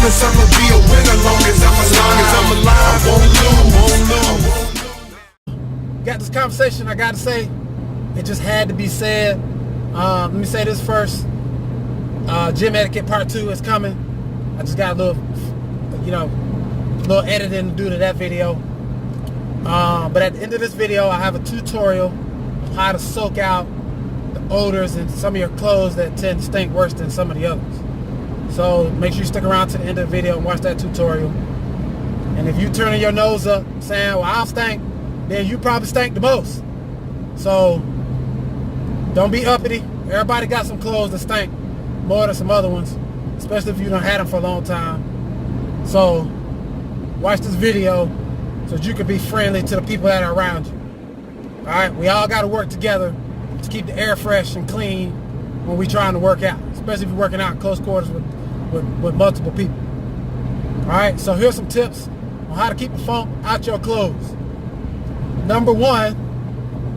promise I'ma be a winner long as I'm alive. I won't lose. Got this conversation I gotta say. It just had to be said. Let me say this first. Gym etiquette part 2 is coming. I just got a little, little editing to do to that video. But at the end of this video, I have a tutorial on how to soak out the odors in some of your clothes that tend to stink worse than some of the others. So make sure you stick around to the end of the video and watch that tutorial. And if you turning your nose up saying, well, I'll stink, then you probably stink the most. So don't be uppity. Everybody got some clothes that stink more than some other ones, especially if you don't had them for a long time. So watch this video so that you can be friendly to the people that are around you. All right, we all got to work together to keep the air fresh and clean when we're trying to work out, especially if you're working out in close quarters with multiple people. All right, so here's some tips on how to keep the funk out your clothes. Number one,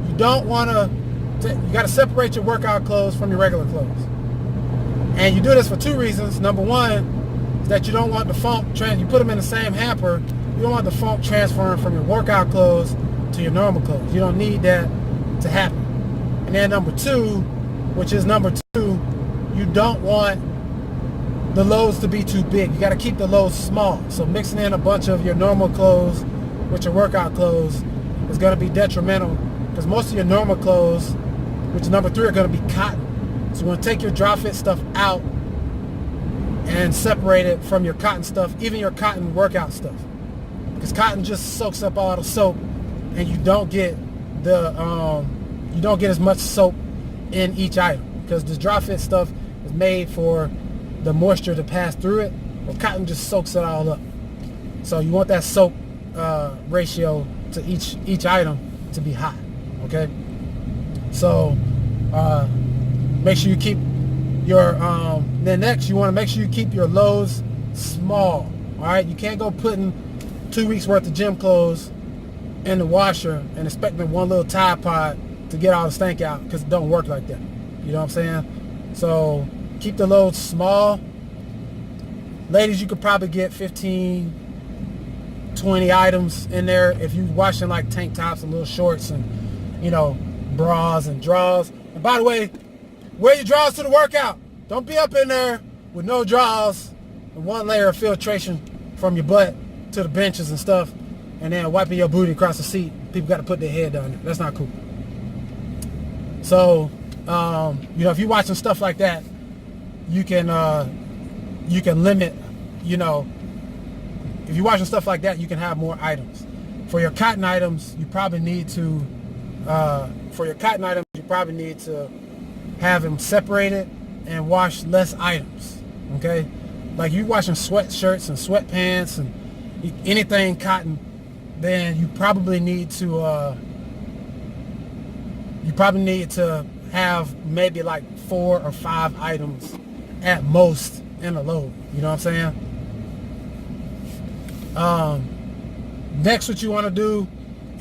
you got to separate your workout clothes from your regular clothes. And you do this for 2 reasons. Number one is that you don't want the funk, you put them in the same hamper, you don't want the funk transferring from your workout clothes to your normal clothes. You don't need that to happen. And then number 2, which is number 2, you don't want the loads to be too big. You got to keep the loads small. So mixing in a bunch of your normal clothes with your workout clothes is going to be detrimental, because most of your normal clothes, which is number 3, are going to be cotton. So you're going to take your dry fit stuff out and separate it from your cotton stuff, even your cotton workout stuff, because cotton just soaks up all the soap, and you don't get as much soap in each item, because the dry fit stuff is made for the moisture to pass through it, but cotton just soaks it all up. So you want that soap ratio to each item to be high. Okay, so make sure you keep your then next you want to make sure you keep your loads small. All right, you can't go putting 2 weeks worth of gym clothes in the washer and expecting one little Tide Pod to get all the stank out, because it don't work like that. You know what I'm saying? So keep the loads small. Ladies, you could probably get 15, 20 items in there if you're washing like tank tops and little shorts and bras and drawers. And by the way, wear your drawers to the workout. Don't be up in there with no drawers and one layer of filtration from your butt to the benches and stuff, and then wiping your booty across the seat. People got to put their head down there. That's not cool. So if you're watching stuff like that, you can limit. If you're watching stuff like that, you can have more items. For your cotton items, you probably need to have them separated and wash less items. Okay, like you washing sweatshirts and sweatpants and anything cotton, then you probably need to have maybe like 4 or 5 items at most in a load. You know what I'm saying? Next, what you want to do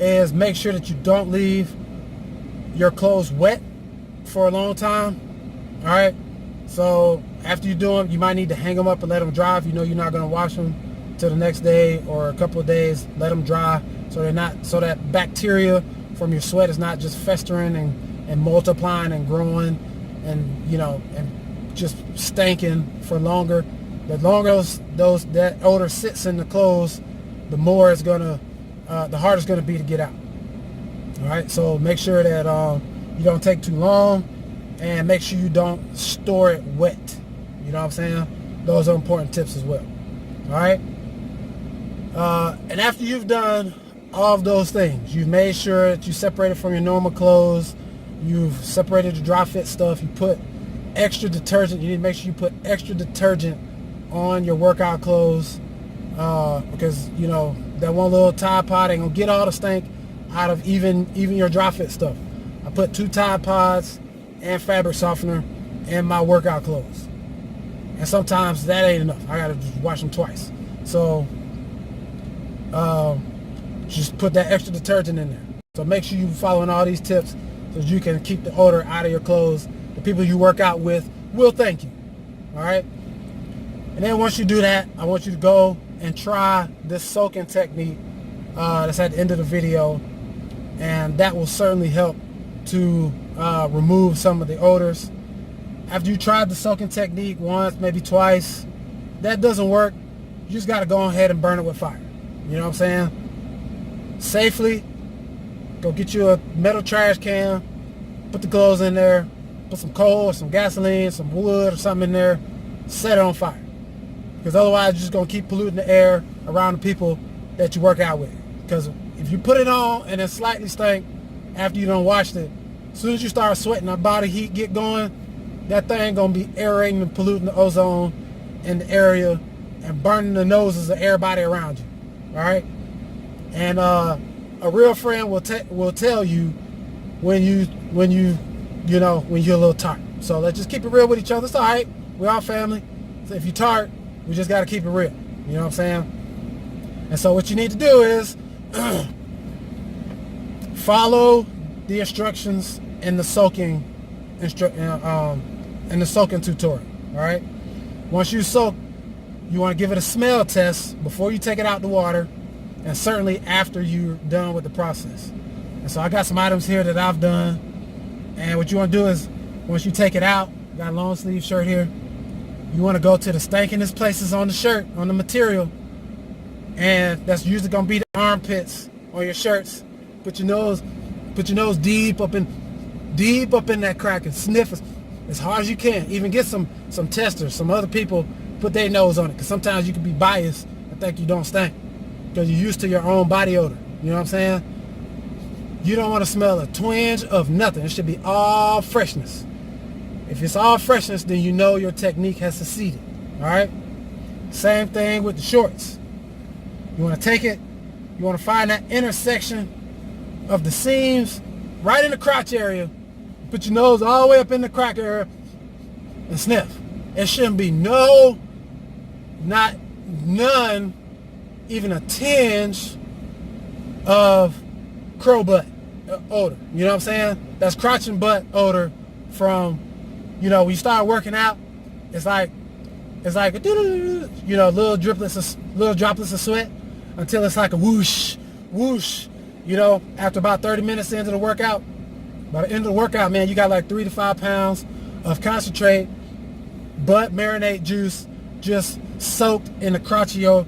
is make sure that you don't leave your clothes wet for a long time. All right, so after you do them, you might need to hang them up and let them dry. If you know you're not going to wash them till the next day or a couple of days, let them dry so that bacteria from your sweat is not just festering and multiplying and growing and and just stinking for longer. The longer that odor sits in the clothes, the more it's gonna the harder it's gonna be to get out. All right, so make sure that you don't take too long, and make sure you don't store it wet. You know what I'm saying? Those are important tips as well. All right, and after you've done all of those things, you've made sure that you separate it from your normal clothes, you've separated the dry fit stuff, you put extra detergent. You need to make sure you put extra detergent on your workout clothes, because that one little Tide Pod ain't gonna get all the stink out of even your dry fit stuff. I put 2 Tide Pods and fabric softener in my workout clothes, and sometimes that ain't enough. I gotta just wash them twice. So just put that extra detergent in there. So make sure you're following all these tips so you can keep the odor out of your clothes. The people you work out with will thank you. All right. And then once you do that, I want you to go and try this soaking technique that's at the end of the video, and that will certainly help to remove some of the odors. After you tried the soaking technique once, maybe twice, that doesn't work, you just got to go ahead and burn it with fire. You know what I'm saying? Safely. Go get you a metal trash can, put the clothes in there, put some coal, some gasoline, some wood or something in there, set it on fire. Because otherwise you're just going to keep polluting the air around the people that you work out with. Because if you put it on and it slightly stink after you done washed it, as soon as you start sweating, that body heat get going, that thing going to be aerating and polluting the ozone in the area and burning the noses of everybody around you. All right? And a real friend will tell you when you're a little tart. So let's just keep it real with each other. It's all right. We're all family. So if you tart, we just got to keep it real. You know what I'm saying? And so what you need to do is follow the instructions in the soaking tutorial. All right. Once you soak, you want to give it a smell test before you take it out the water, and certainly after you're done with the process. And so I got some items here that I've done. And what you want to do is, once you take it out, got a long sleeve shirt here, you want to go to the stinkingest places on the shirt, on the material, and that's usually going to be the armpits on your shirts. Put your nose deep up in that crack and sniff as hard as you can. Even get some testers, some other people, put their nose on it, because sometimes you can be biased and think you don't stink because you're used to your own body odor. You know what I'm saying? You don't want to smell a twinge of nothing. It should be all freshness. If it's all freshness, then you know your technique has succeeded. All right? Same thing with the shorts. You want to take it, you want to find that intersection of the seams right in the crotch area. Put your nose all the way up in the crack area and sniff. It shouldn't be none, even a tinge of crow butt odor. You know what I'm saying? That's crotch and butt odor from, when you start working out, it's like little droplets of sweat until it's like a whoosh, whoosh. After about 30 minutes into the workout, by the end of the workout, man, you got like 3 to 5 pounds of concentrate butt marinade juice just soaked in the crotch of your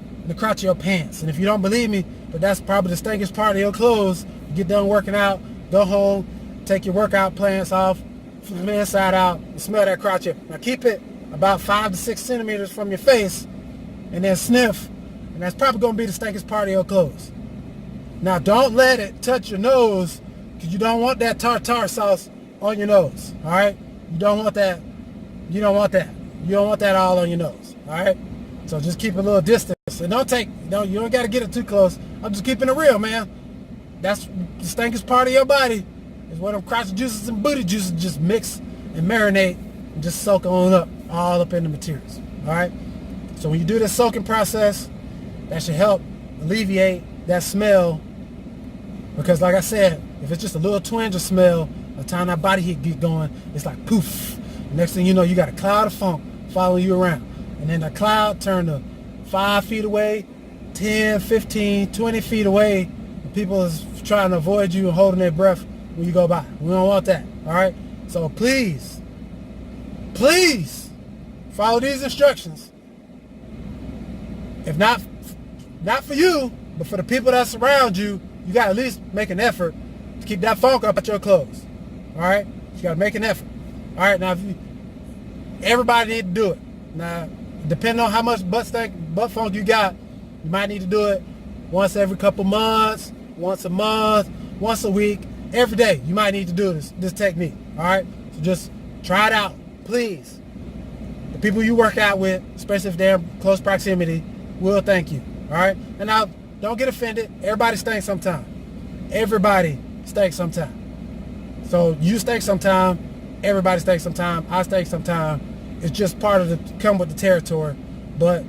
pants. And if you don't believe me, but that's probably the stinkiest part of your clothes. You get done working out, go home, take your workout pants off, from the inside out, and smell that crotch. Now keep it about 5 to 6 centimeters from your face, and then sniff, and that's probably going to be the stinkiest part of your clothes. Now don't let it touch your nose, because you don't want that tartar sauce on your nose. All right? You don't want that. You don't want that all on your nose. All right? So just keep a little distance. And you don't got to get it too close. I'm just keeping it real, man. That's the stinkiest part of your body, is where them crotch juices and booty juices just mix and marinate and just soak on up, all up in the materials. All right? So when you do this soaking process, that should help alleviate that smell, because like I said, if it's just a little twinge of smell, by the time that body heat get going, it's like poof. Next thing you know, you got a cloud of funk following you around. And then the cloud turned to 5 feet away, 10, 15, 20 feet away. And people is trying to avoid you and holding their breath when you go by. We don't want that. All right? So please follow these instructions. If not for you, but for the people that surround you, you got to at least make an effort to keep that funk up at your clothes. All right? You got to make an effort. All right? Now, everybody need to do it. Now, depending on how much butt funk you got, you might need to do it once every couple months, once a month, once a week, every day. You might need to do this technique. All right? So just try it out, please. The people you work out with, especially if they're in close proximity, will thank you. All right? And now, don't get offended. Everybody stinks sometime. Everybody stinks sometime. So you stink sometime. Everybody stinks sometime. I stink sometime. It's just part of come with the territory. But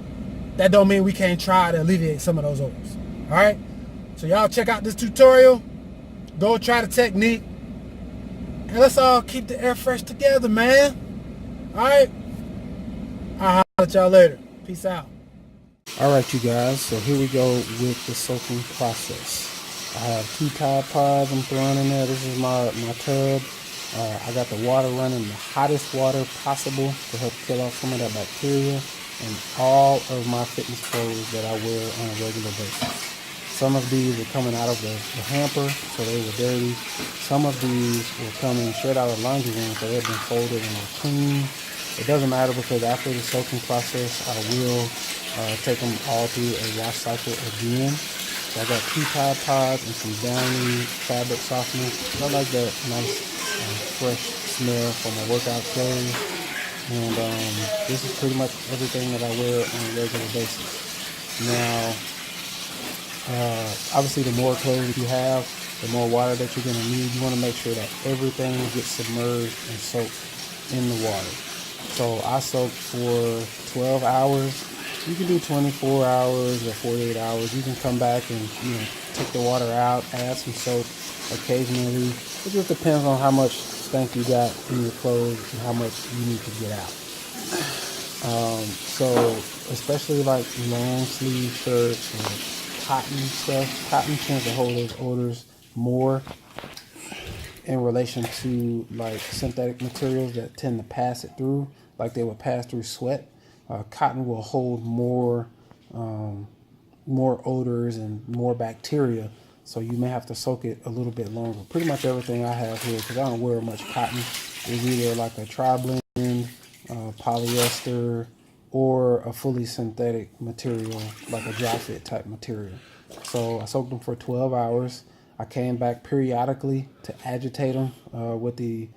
that don't mean we can't try to alleviate some of those odors. All right? So y'all check out this tutorial. Go try the technique. And let's all keep the air fresh together, man. All right? I'll holler at y'all later. Peace out. All right, you guys, so here we go with the soaking process. I have 2 Tide Pods I'm throwing in there. This is my tub. I got the water running, the hottest water possible to help kill off some of that bacteria and all of my fitness clothes that I wear on a regular basis. Some of these were coming out of the hamper, so they were dirty. Some of these were coming straight out of the laundry room, so they've been folded and were clean. It doesn't matter because after the soaking process, I will take them all through a wash cycle again. So I got 2 Tide Pods and some Downy fabric softener. I like that nice fresh smell from my workout clothes. And this is pretty much everything that I wear on a regular basis. Now, obviously the more clothes you have, the more water that you're going to need. You want to make sure that everything gets submerged and soaked in the water. So I soak for 12 hours. You can do 24 hours or 48 hours. You can come back and take the water out, add some soap occasionally. It just depends on how much stank you got in your clothes and how much you need to get out. So especially like long sleeve shirts and cotton stuff, cotton tends to hold those odors more in relation to like synthetic materials that tend to pass it through, like they would pass through sweat. Cotton will hold more odors and more bacteria, so you may have to soak it a little bit longer. Pretty much everything I have here, because I don't wear much cotton, is either like a tri-blend, polyester, or a fully synthetic material, like a dry fit type material. So I soaked them for 12 hours. I came back periodically to agitate them with the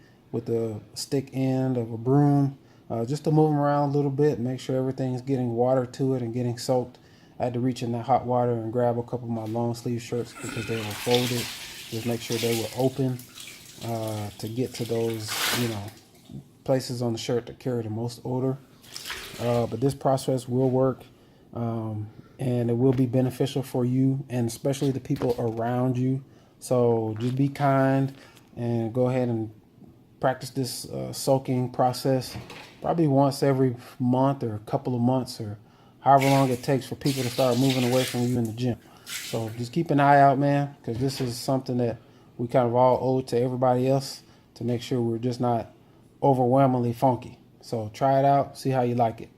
stick end of a broom, just to move them around a little bit, make sure everything's getting water to it and getting soaked. I had to reach in that hot water and grab a couple of my long sleeve shirts because they were folded. Just make sure they were open to get to those, places on the shirt that carry the most odor. But this process will work, and it will be beneficial for you and especially the people around you. So just be kind and go ahead and practice this soaking process probably once every month or a couple of months or however long it takes for people to start moving away from you in the gym. So just keep an eye out, man, because this is something that we kind of all owe to everybody else to make sure we're just not overwhelmingly funky. So try it out, see how you like it.